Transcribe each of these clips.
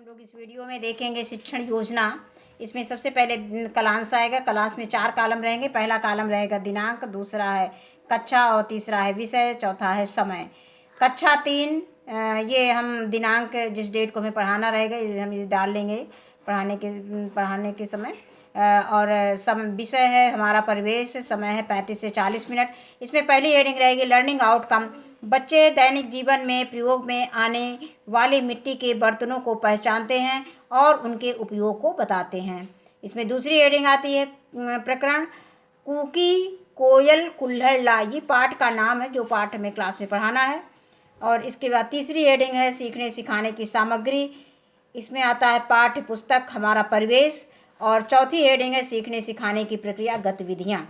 हम लोग इस वीडियो में देखेंगे शिक्षण योजना। इसमें सबसे पहले कलांश आएगा। कलांश में 4 कॉलम रहेंगे। पहला कॉलम रहेगा दिनांक, दूसरा है कक्षा और तीसरा है विषय, चौथा है समय। कक्षा 3 ये हम दिनांक जिस डेट को हमें पढ़ाना रहेगा हम ये डाल लेंगे पढ़ाने के समय। और विषय है हमारा परिवेश, समय है 35 से 40 मिनट। इसमें पहली हेडिंग रहेगी लर्निंग आउटकम। बच्चे दैनिक जीवन में प्रयोग में आने वाले मिट्टी के बर्तनों को पहचानते हैं और उनके उपयोग को बताते हैं। इसमें दूसरी हेडिंग आती है प्रकरण कूकी, कोयल, कुल्हड़, ला। ये पाठ का नाम है जो पाठ हमें क्लास में पढ़ाना है। और इसके बाद तीसरी हेडिंग है सीखने सिखाने की सामग्री। इसमें आता है पाठ्य पुस्तक, हमारा परिवेश। और चौथी हेडिंग है सीखने सिखाने की प्रक्रिया, गतिविधियाँ।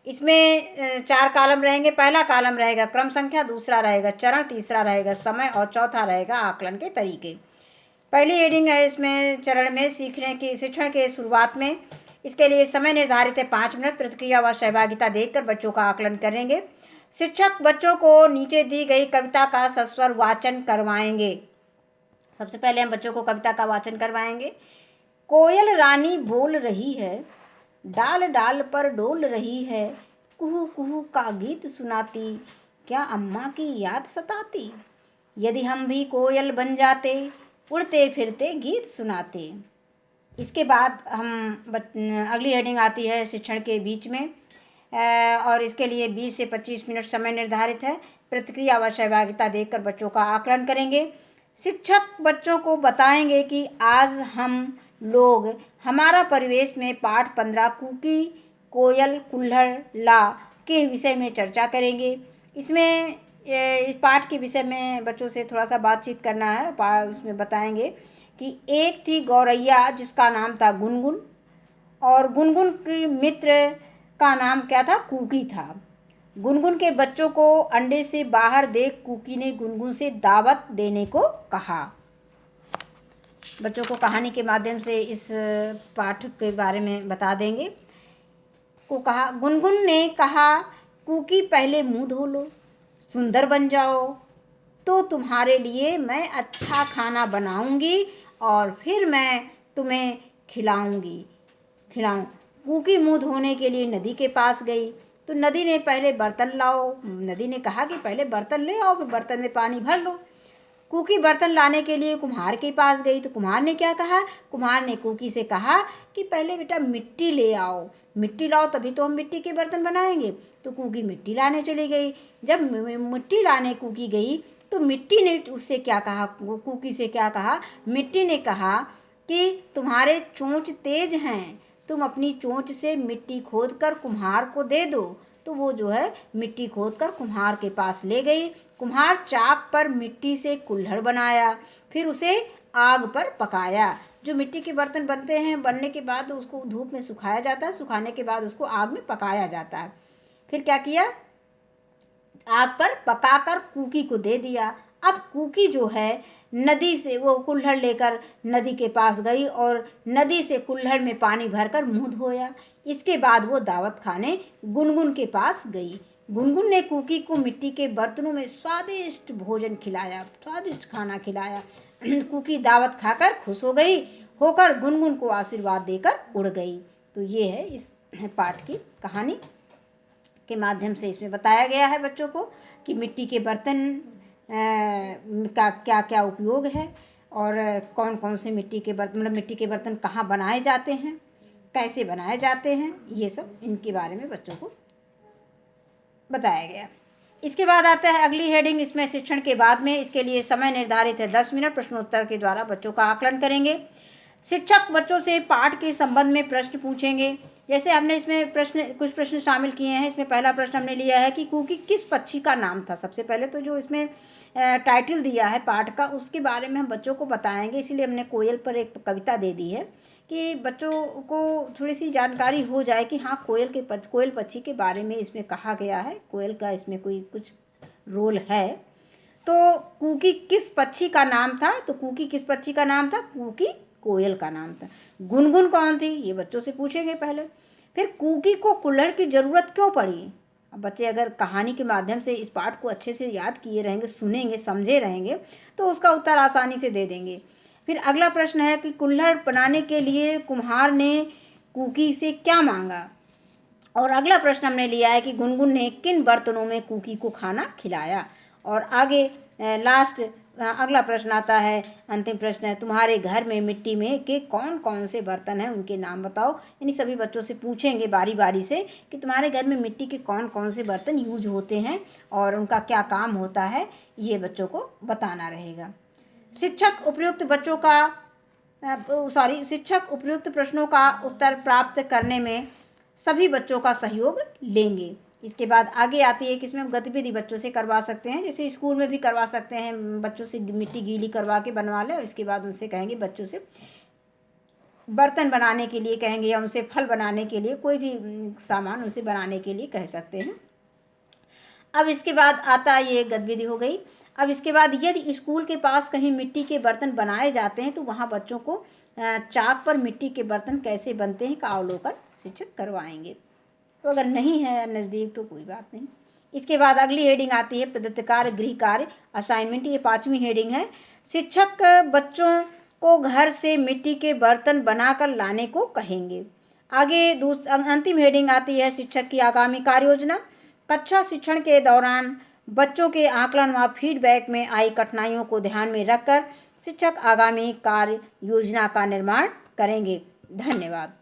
इसमें 4 कॉलम रहेंगे। पहला कॉलम रहेगा क्रम संख्या, दूसरा रहेगा चरण, तीसरा रहेगा समय और चौथा रहेगा आकलन के तरीके। पहली हेडिंग है इसमें चरण में शिक्षण के शुरुआत में। इसके लिए समय निर्धारित है 5 मिनट। प्रतिक्रिया व सहभागिता देखकर बच्चों का आकलन करेंगे। शिक्षक बच्चों को नीचे दी गई कविता का सस्वर वाचन करवाएंगे। सबसे पहले हम बच्चों को कविता का वाचन करवाएंगे। कोयल रानी बोल रही है, डाल डाल पर डोल रही है, कुहू कुहू का गीत सुनाती, क्या अम्मा की याद सताती। यदि हम भी कोयल बन जाते, उड़ते फिरते गीत सुनाते। इसके बाद अगली हेडिंग आती है शिक्षण के बीच में। और इसके लिए 20 से 25 मिनट समय निर्धारित है। प्रतिक्रिया व सहभागिता देखकर बच्चों का आकलन करेंगे। शिक्षक बच्चों को बताएंगे कि आज हम लोग हमारा परिवेश में पाठ 15 कूकी, कोयल, कुल्हड़, ला के विषय में चर्चा करेंगे। इसमें इस पाठ के विषय में बच्चों से थोड़ा सा बातचीत करना है। उसमें बताएंगे कि एक थी गौरैया जिसका नाम था गुनगुन, और गुनगुन की मित्र का नाम क्या था, कूकी था। गुनगुन के बच्चों को अंडे से बाहर देख कूकी ने गुनगुन से दावत देने को कहा। बच्चों को कहानी के माध्यम से इस पाठ के बारे में बता देंगे। कहा, गुनगुन ने कहा, कूकी पहले मुंह धो लो, सुंदर बन जाओ तो तुम्हारे लिए मैं अच्छा खाना बनाऊंगी और फिर मैं तुम्हें खिलाऊं। कूकी मुंह धोने के लिए नदी के पास गई तो नदी ने पहले बर्तन लाओ। नदी ने कहा कि पहले बर्तन ले आओ, बर्तन में पानी भर लो। कूकी बर्तन लाने के लिए कुम्हार के पास गई तो कुम्हार ने क्या कहा, कुम्हार ने कूकी से कहा कि पहले बेटा मिट्टी ले आओ, मिट्टी लाओ तभी तो हम मिट्टी के बर्तन बनाएंगे। तो कूकी मिट्टी लाने चली गई। जब मिट्टी लाने कूकी गई तो मिट्टी ने उससे क्या कहा, कूकी से क्या कहा, मिट्टी ने कहा कि तुम्हारे चोंच तेज हैं, तुम अपनी चोंच से मिट्टी खोद कर कुम्हार को दे दो। तो वो जो है मिट्टी खोद कर कुम्हार के पास ले गई। कुम्हार चाक पर मिट्टी से कुल्हड़ बनाया, फिर उसे आग पर पकाया। जो मिट्टी के बर्तन बनते हैं, बनने के बाद उसको धूप में सुखाया जाता है, सुखाने के बाद उसको आग में पकाया जाता है। फिर क्या किया, आग पर पकाकर कूकी को दे दिया। अब कूकी जो है नदी से वो कुल्हड़ लेकर नदी के पास गई और नदी से कुल्हड़ में पानी भरकर मुंह धोया। इसके बाद वो दावत खाने गुनगुन के पास गई। गुनगुन ने कूकी को मिट्टी के बर्तनों में स्वादिष्ट भोजन खिलाया, स्वादिष्ट खाना खिलाया। कूकी दावत खाकर खुश हो गई, होकर गुनगुन को आशीर्वाद देकर उड़ गई। तो ये है इस पाठ की कहानी के माध्यम से इसमें बताया गया है बच्चों को कि मिट्टी के बर्तन का क्या क्या उपयोग है और कौन कौन से मिट्टी के बर्तन, मतलब मिट्टी के बर्तन कहाँ बनाए जाते हैं, कैसे बनाए जाते हैं, ये सब इनके बारे में बच्चों को बताया गया। इसके बाद आता है अगली हेडिंग, इसमें शिक्षण के बाद में। इसके लिए समय निर्धारित है 10 मिनट। प्रश्नोत्तर के द्वारा बच्चों का आकलन करेंगे। शिक्षक बच्चों से पाठ के संबंध में प्रश्न पूछेंगे। जैसे हमने इसमें कुछ प्रश्न शामिल किए हैं। इसमें पहला प्रश्न हमने लिया है कि कूकी किस पक्षी का नाम था। सबसे पहले तो जो इसमें टाइटल दिया है पाठ का, उसके बारे में हम बच्चों को बताएंगे। इसीलिए हमने कोयल पर एक कविता दे दी है कि बच्चों को थोड़ी सी जानकारी हो जाए कि हाँ कोयल पक्षी के बारे में इसमें कहा गया है, कोयल का इसमें कोई कुछ रोल है। तो कूकी किस पक्षी का नाम था, तो कूकी किस पक्षी का नाम था, कूकी कोयल का नाम था। गुनगुन कौन थी, ये बच्चों से पूछेंगे पहले। फिर कूकी को कुल्हड़ की जरूरत क्यों पड़ी। अब बच्चे अगर कहानी के माध्यम से इस पाठ को अच्छे से याद किए रहेंगे, सुनेंगे, समझे रहेंगे, तो उसका उत्तर आसानी से दे देंगे। फिर अगला प्रश्न है कि कुल्हड़ बनाने के लिए कुम्हार ने कुकी से क्या मांगा। और अगला प्रश्न हमने लिया है कि गुनगुन ने किन बर्तनों में कुकी को खाना खिलाया। और आगे लास्ट अगला प्रश्न आता है, अंतिम प्रश्न है, तुम्हारे घर में मिट्टी में के कौन कौन से बर्तन हैं, उनके नाम बताओ। यानी सभी बच्चों से पूछेंगे बारी बारी से कि तुम्हारे घर में मिट्टी के कौन कौन से बर्तन यूज होते हैं और उनका क्या काम होता है, ये बच्चों को बताना रहेगा। शिक्षक उपयुक्त प्रश्नों का उत्तर प्राप्त करने में सभी बच्चों का सहयोग लेंगे। इसके बाद आगे आती है कि इसमें गतिविधि बच्चों से करवा सकते हैं, जैसे स्कूल में भी करवा सकते हैं, बच्चों से मिट्टी गीली करवा के बनवा लें और इसके बाद उनसे कहेंगे बच्चों से बर्तन बनाने के लिए कहेंगे या उनसे फल बनाने के लिए कोई भी सामान उनसे बनाने के लिए कह सकते हैं। अब इसके बाद आता ये गतिविधि हो गई। अब इसके बाद यदि स्कूल के पास कहीं मिट्टी के बर्तन बनाए जाते हैं तो वहाँ बच्चों को चाक पर मिट्टी के बर्तन कैसे बनते हैं का अवलोकन शिक्षक करवाएंगे। तो अगर नहीं है नज़दीक तो कोई बात नहीं। इसके बाद अगली हेडिंग आती है प्रदत्त कार्य गृह कार्य असाइनमेंट। ये 5वीं हेडिंग है। शिक्षक बच्चों को घर से मिट्टी के बर्तन बनाकर लाने को कहेंगे। आगे अंतिम हेडिंग आती है शिक्षक की आगामी कार्य योजना। कक्षा शिक्षण के दौरान बच्चों के आकलन व फीडबैक में आई कठिनाइयों को ध्यान में रखकर शिक्षक आगामी कार्य योजना का निर्माण करेंगे। धन्यवाद।